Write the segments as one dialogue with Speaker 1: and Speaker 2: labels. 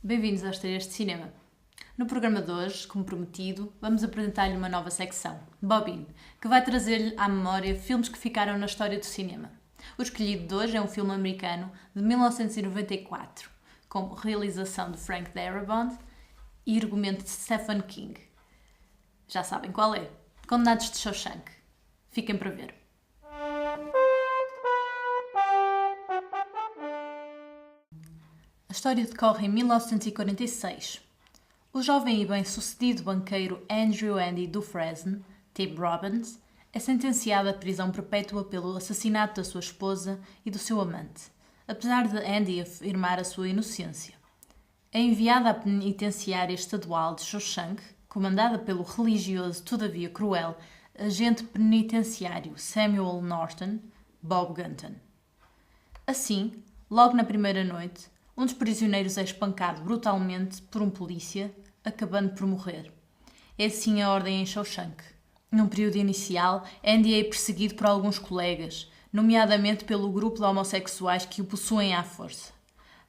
Speaker 1: Bem-vindos às Estreias de Cinema. No programa de hoje, como prometido, vamos apresentar-lhe uma nova secção, Bobine, que vai trazer-lhe à memória filmes que ficaram na história do cinema. O escolhido de hoje é um filme americano de 1994, com realização de Frank Darabont e argumento de Stephen King. Já sabem qual é? Condenados de Shawshank. Fiquem para ver. A história decorre em 1946. O jovem e bem-sucedido banqueiro Andrew Andy Dufresne, Tim Robbins, é sentenciado à prisão perpétua pelo assassinato da sua esposa e do seu amante, apesar de Andy afirmar a sua inocência. É enviado à penitenciária estadual de Shawshank, comandada pelo religioso, todavia cruel, agente penitenciário Samuel Norton, Bob Gunton. Assim, logo na primeira noite, um dos prisioneiros é espancado brutalmente por um polícia, acabando por morrer. É assim a ordem em Shawshank. Num período inicial, Andy é perseguido por alguns colegas, nomeadamente pelo grupo de homossexuais que o possuem à força.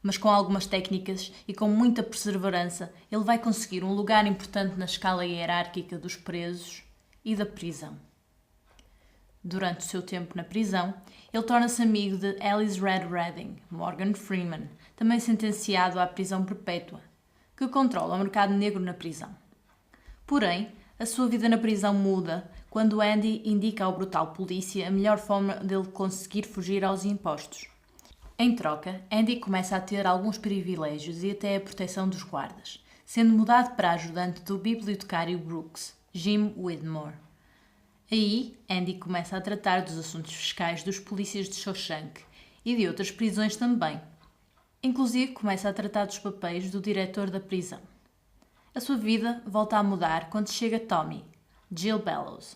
Speaker 1: Mas com algumas técnicas e com muita perseverança, ele vai conseguir um lugar importante na escala hierárquica dos presos e da prisão. Durante o seu tempo na prisão, ele torna-se amigo de Alice Red Redding, Morgan Freeman, também sentenciado à prisão perpétua, que controla o mercado negro na prisão. Porém, a sua vida na prisão muda quando Andy indica ao brutal polícia a melhor forma dele conseguir fugir aos impostos. Em troca, Andy começa a ter alguns privilégios e até a proteção dos guardas, sendo mudado para ajudante do bibliotecário Brooks, Jim Widmore. Aí, Andy começa a tratar dos assuntos fiscais dos polícias de Shawshank e de outras prisões também. Inclusive, começa a tratar dos papéis do diretor da prisão. A sua vida volta a mudar quando chega Tommy, Jill Bellows.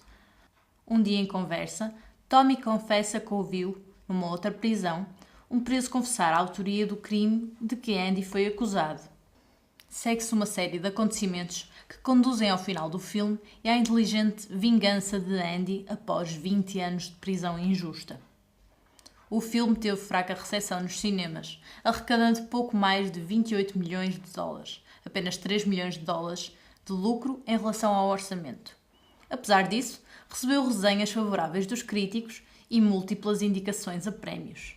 Speaker 1: Um dia em conversa, Tommy confessa que ouviu, numa outra prisão, um preso confessar a autoria do crime de que Andy foi acusado. Segue-se uma série de acontecimentos que conduzem ao final do filme e à inteligente vingança de Andy após 20 anos de prisão injusta. O filme teve fraca recepção nos cinemas, arrecadando pouco mais de 28 milhões de dólares, apenas 3 milhões de dólares de lucro em relação ao orçamento. Apesar disso, recebeu resenhas favoráveis dos críticos e múltiplas indicações a prémios.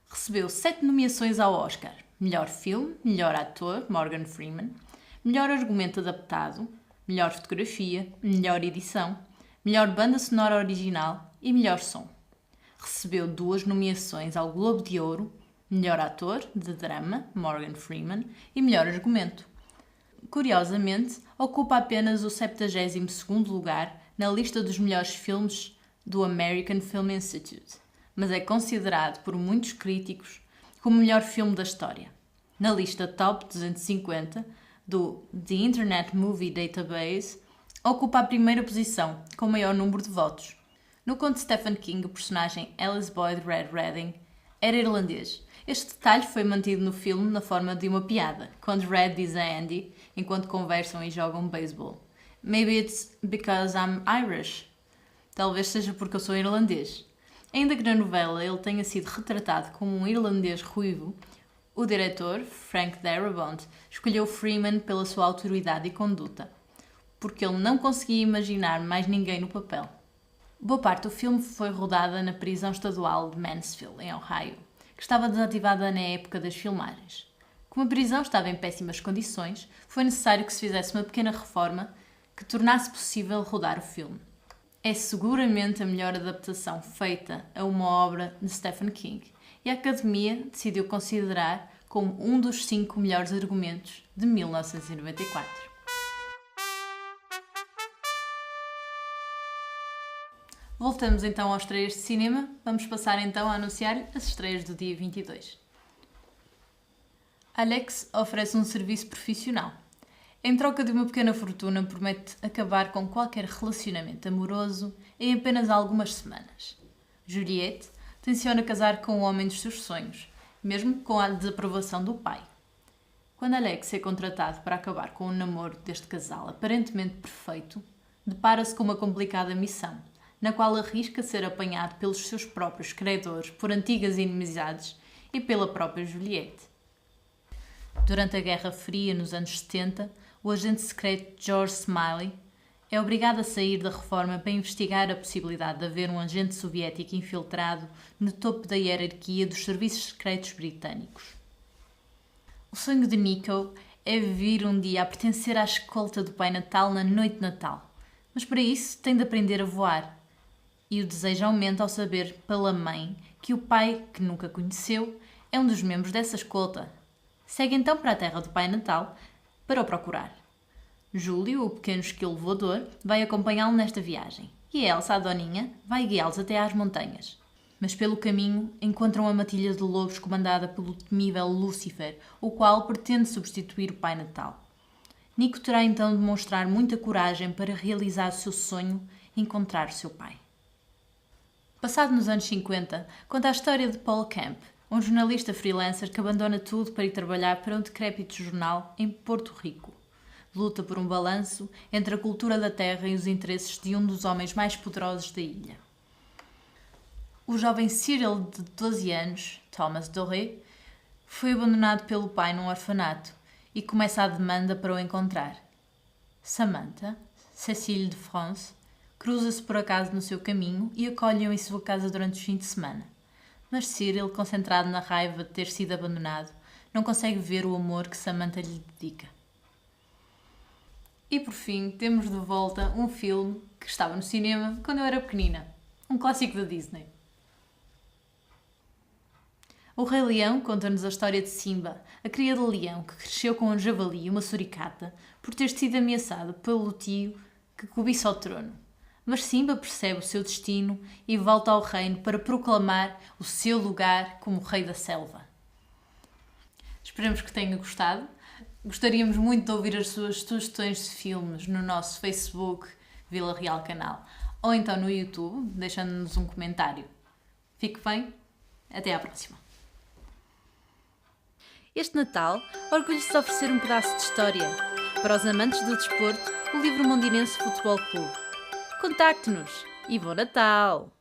Speaker 1: Recebeu 7 nomeações ao Oscar: Melhor Filme, Melhor Ator, Morgan Freeman, Melhor Argumento Adaptado, Melhor Fotografia, Melhor Edição, Melhor Banda Sonora Original e Melhor Som. Recebeu 2 nomeações ao Globo de Ouro, Melhor Ator de Drama, Morgan Freeman, e Melhor Argumento. Curiosamente, ocupa apenas o 72º lugar na lista dos melhores filmes do American Film Institute, mas é considerado por muitos críticos como o melhor filme da história. Na lista Top 250 do The Internet Movie Database, ocupa a primeira posição, com o maior número de votos. No conto de Stephen King, o personagem Alice Boyd Red Redding era irlandês. Este detalhe foi mantido no filme na forma de uma piada, quando Red diz a Andy, enquanto conversam e jogam beisebol: "Maybe it's because I'm Irish." Talvez seja porque eu sou irlandês. Ainda que na novela ele tenha sido retratado como um irlandês ruivo, o diretor, Frank Darabont, escolheu Freeman pela sua autoridade e conduta, porque ele não conseguia imaginar mais ninguém no papel. Boa parte do filme foi rodada na prisão estadual de Mansfield, em Ohio, que estava desativada na época das filmagens. Como a prisão estava em péssimas condições, foi necessário que se fizesse uma pequena reforma que tornasse possível rodar o filme. É seguramente a melhor adaptação feita a uma obra de Stephen King, e a Academia decidiu considerar como um dos 5 melhores argumentos de 1994. Voltamos então às estreias de cinema. Vamos passar então a anunciar as estreias do dia 22. Alex oferece um serviço profissional. Em troca de uma pequena fortuna, promete acabar com qualquer relacionamento amoroso em apenas algumas semanas. Juliette tenciona casar com o homem dos seus sonhos, mesmo com a desaprovação do pai. Quando Alex é contratado para acabar com o namoro deste casal aparentemente perfeito, depara-se com uma complicada missão, na qual arrisca ser apanhado pelos seus próprios credores por antigas inimizades e pela própria Juliette. Durante a Guerra Fria, nos anos 70, o agente secreto George Smiley é obrigado a sair da reforma para investigar a possibilidade de haver um agente soviético infiltrado no topo da hierarquia dos serviços secretos britânicos. O sonho de Nico é vir um dia a pertencer à escolta do Pai Natal na noite de Natal, mas para isso tem de aprender a voar. E o desejo aumenta ao saber pela mãe que o pai, que nunca conheceu, é um dos membros dessa escolta. Segue então para a terra do Pai Natal para o procurar. Júlio, o pequeno esquilo voador, vai acompanhá-lo nesta viagem e a Elsa, a doninha, vai guiá-los até às montanhas. Mas pelo caminho encontram a matilha de lobos comandada pelo temível Lúcifer, o qual pretende substituir o Pai Natal. Nico terá então de mostrar muita coragem para realizar o seu sonho e encontrar o seu pai. Passado nos anos 50, conta a história de Paul Camp, um jornalista freelancer que abandona tudo para ir trabalhar para um decrépito jornal em Porto Rico. Luta por um balanço entre a cultura da terra e os interesses de um dos homens mais poderosos da ilha. O jovem Cyril, de 12 anos, Thomas Doré, foi abandonado pelo pai num orfanato e começa a demanda para o encontrar. Samantha, Cécile de France, cruza-se por acaso no seu caminho e acolhe-o em sua casa durante o fim de semana. Mas Cyril, concentrado na raiva de ter sido abandonado, não consegue ver o amor que Samantha lhe dedica. E por fim, temos de volta um filme que estava no cinema quando eu era pequenina. Um clássico da Disney. O Rei Leão conta-nos a história de Simba, a cria de leão que cresceu com um javali e uma suricata por ter sido ameaçado pelo tio que cobiça o trono. Mas Simba percebe o seu destino e volta ao reino para proclamar o seu lugar como rei da selva. Esperamos que tenha gostado. Gostaríamos muito de ouvir as suas sugestões de filmes no nosso Facebook Vila Real Canal ou então no YouTube, deixando-nos um comentário. Fique bem, até à próxima. Este Natal, orgulho-se de oferecer um pedaço de história. Para os amantes do desporto, o Livro Mondinense Futebol Clube. Contacte-nos e bom Natal!